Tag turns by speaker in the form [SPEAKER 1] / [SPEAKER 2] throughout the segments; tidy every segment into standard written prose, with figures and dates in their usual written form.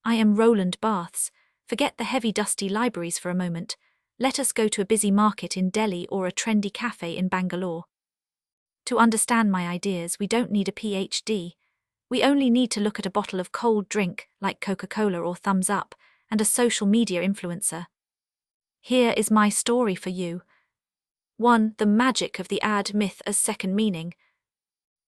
[SPEAKER 1] I am Roland Barthes. Forget the heavy dusty libraries for a moment. Let us go to a busy market in Delhi or a trendy cafe in Bangalore. To understand my ideas, we don't need a PhD. We only need to look at a bottle of cold drink, like Coca-Cola or Thumbs Up, and a social media influencer. Here is my story for you. 1. The magic of the ad myth as second meaning.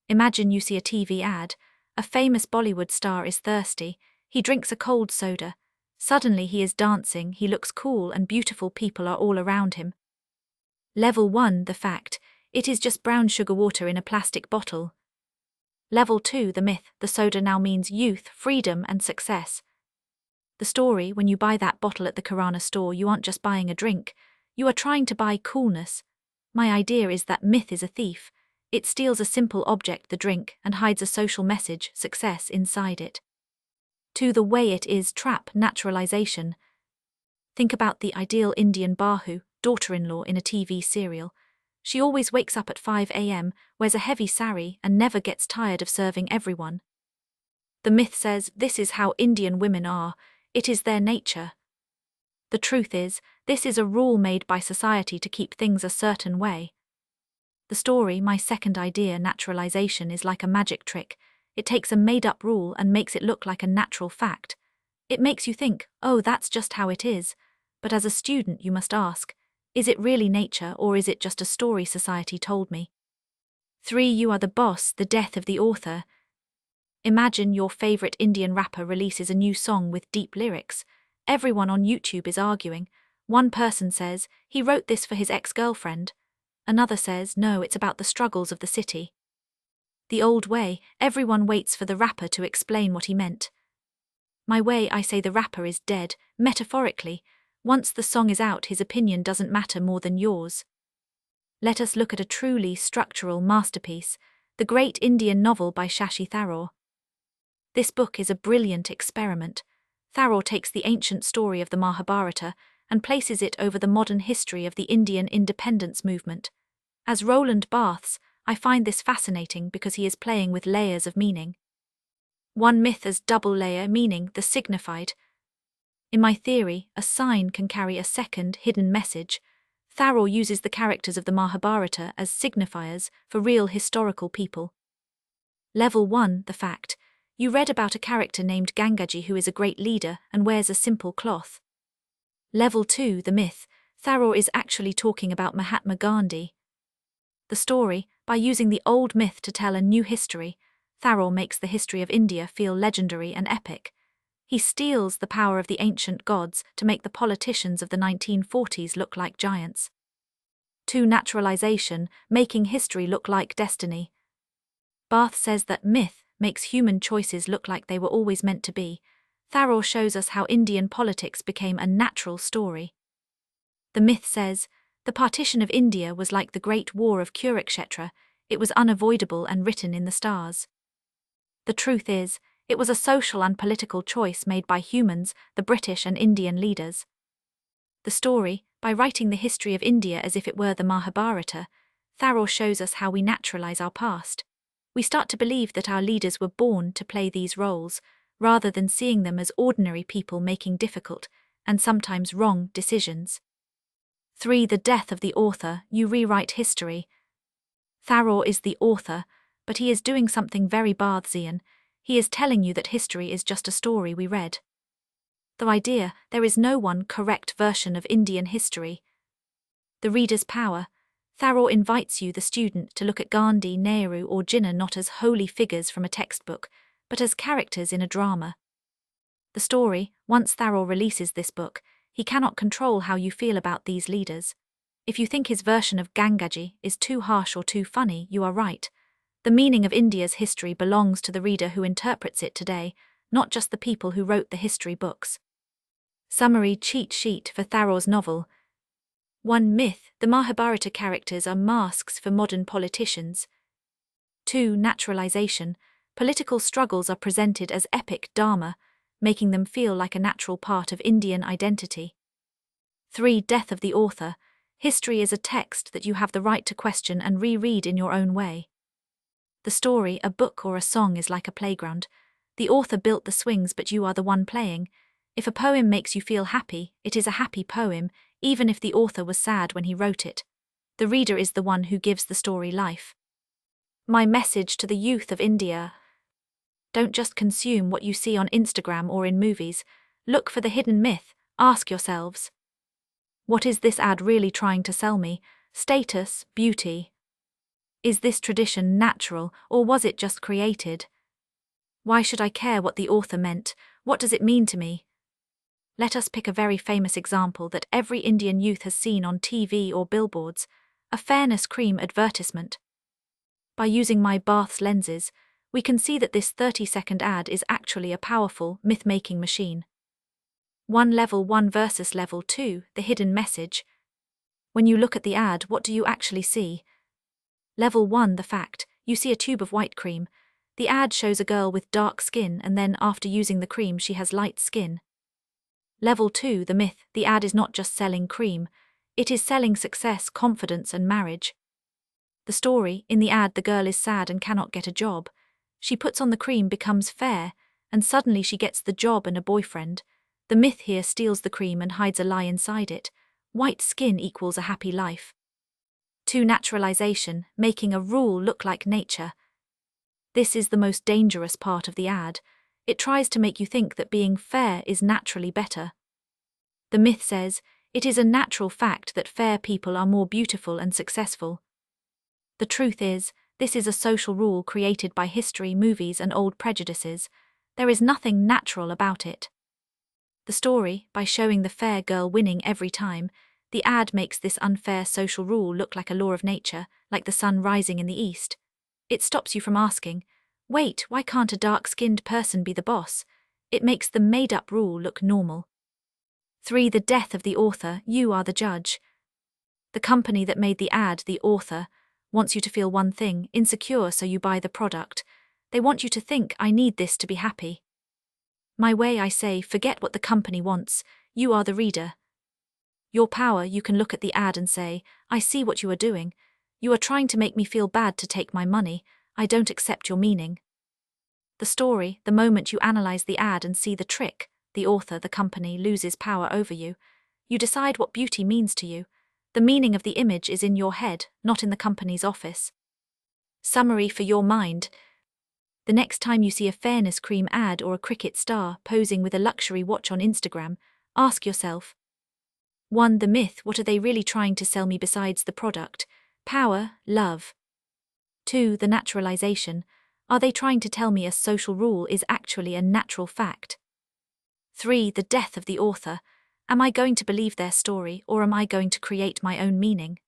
[SPEAKER 1] Imagine you see a TV ad. A famous Bollywood star is thirsty. He drinks a cold soda. Suddenly he is dancing, he looks cool, and beautiful people are all around him. Level 1. The fact. It is just brown sugar water in a plastic bottle. Level 2. The myth. The soda now means youth, freedom, and success. The story. When you buy that bottle at the Kirana store, you aren't just buying a drink. You are trying to buy coolness. My idea is that myth is a thief. It steals a simple object, the drink, and hides a social message, success, inside it. 2. The way it is trap. Naturalization. Think about the ideal Indian Bahu, daughter-in-law in a TV serial. She always wakes up at 5 a.m., wears a heavy sari, and never gets tired of serving everyone. The myth says this is how Indian women are. It is their nature. The truth is, this is a rule made by society to keep things a certain way. The story, my second idea, naturalization, is like a magic trick. It takes a made-up rule and makes it look like a natural fact. It makes you think, oh, that's just how it is. But as a student, you must ask, is it really nature, or is it just a story society told me? 3. You are the boss, the death of the author. Imagine your favorite Indian rapper releases a new song with deep lyrics. Everyone on YouTube is arguing. One person says, he wrote this for his ex-girlfriend. Another says, no, it's about the struggles of the city. The old way, everyone waits for the rapper to explain what he meant. My way, I say the rapper is dead, metaphorically. Once the song is out, his opinion doesn't matter more than yours. Let us look at a truly structural masterpiece, the great Indian novel by Shashi Tharoor. This book is a brilliant experiment. Tharoor takes the ancient story of the Mahabharata and places it over the modern history of the Indian independence movement. As Roland Barthes, I find this fascinating because he is playing with layers of meaning. 1. Myth as double layer meaning, the signified. In my theory, a sign can carry a second, hidden message. Tharoor uses the characters of the Mahabharata as signifiers for real historical people. Level 1. The fact. You read about a character named Gangaji who is a great leader and wears a simple cloth. Level 2. The myth. Tharoor is actually talking about Mahatma Gandhi. The story. By using the old myth to tell a new history, Tharoor makes the history of India feel legendary and epic. He steals the power of the ancient gods to make the politicians of the 1940s look like giants. 2. Naturalization, making history look like destiny. Barthes says that myth makes human choices look like they were always meant to be. Tharoor shows us how Indian politics became a natural story. The myth says, the partition of India was like the Great War of Kurukshetra. It was unavoidable and written in the stars. The truth is, it was a social and political choice made by humans, the British and Indian leaders. The story, by writing the history of India as if it were the Mahabharata, Tharoor shows us how we naturalize our past. We start to believe that our leaders were born to play these roles, rather than seeing them as ordinary people making difficult, and sometimes wrong, decisions. 3. The death of the author, you rewrite history. Tharoor is the author, but he is doing something very Barthesian. He is telling you that history is just a story we read. The idea, there is no one correct version of Indian history. The reader's power. Tharoor invites you, the student, to look at Gandhi, Nehru, or Jinnah not as holy figures from a textbook, but as characters in a drama. The story, once Tharoor releases this book, he cannot control how you feel about these leaders. If you think his version of Gangaji is too harsh or too funny, you are right. The meaning of India's history belongs to the reader who interprets it today, not just the people who wrote the history books. Summary cheat sheet for Tharoor's novel. 1. Myth, the Mahabharata characters are masks for modern politicians. 2. Naturalization, political struggles are presented as epic drama, making them feel like a natural part of Indian identity. 3. Death of the author, history is a text that you have the right to question and reread in your own way. The story, a book or a song, is like a playground. The author built the swings, but you are the one playing. If a poem makes you feel happy, it is a happy poem, even if the author was sad when he wrote it. The reader is the one who gives the story life. My message to the youth of India: don't just consume what you see on Instagram or in movies. Look for the hidden myth. Ask yourselves, what is this ad really trying to sell me? Status, beauty? Is this tradition natural, or was it just created? Why should I care what the author meant? What does it mean to me? Let us pick a very famous example that every Indian youth has seen on TV or billboards: a fairness cream advertisement. By using my Barthes lenses, we can see that this 30-second ad is actually a powerful myth-making machine. Level 1 versus Level 2, the hidden message. When you look at the ad, what do you actually see? Level 1, the fact: you see a tube of white cream. The ad shows a girl with dark skin, and then after using the cream she has light skin. Level 2, the myth: the ad is not just selling cream, it is selling success, confidence and marriage. The story: in the ad the girl is sad and cannot get a job. She puts on the cream, becomes fair, and suddenly she gets the job and a boyfriend. The myth here steals the cream and hides a lie inside it. White skin equals a happy life. 2. Naturalization, making a rule look like nature. This is the most dangerous part of the ad. It tries to make you think that being fair is naturally better. The myth says, it is a natural fact that fair people are more beautiful and successful. The truth is, this is a social rule created by history, movies and old prejudices. There is nothing natural about it. The story: by showing the fair girl winning every time, the ad makes this unfair social rule look like a law of nature, like the sun rising in the east. It stops you from asking, wait, why can't a dark-skinned person be the boss? It makes the made-up rule look normal. 3. The death of the author: you are the judge. The company that made the ad, the author, wants you to feel one thing: insecure, so you buy the product. They want you to think, I need this to be happy. My way, I say, forget what the company wants. You are the reader. Your power: you can look at the ad and say, I see what you are doing. You are trying to make me feel bad to take my money. I don't accept your meaning. The story: the moment you analyze the ad and see the trick, the author, the company, loses power over you. You decide what beauty means to you. The meaning of the image is in your head, not in the company's office. Summary for your mind: the next time you see a fairness cream ad or a cricket star posing with a luxury watch on Instagram, ask yourself, 1. The myth: what are they really trying to sell me besides the product? Power, love. 2. The naturalization: are they trying to tell me a social rule is actually a natural fact? 3. The death of the author: am I going to believe their story, or am I going to create my own meaning?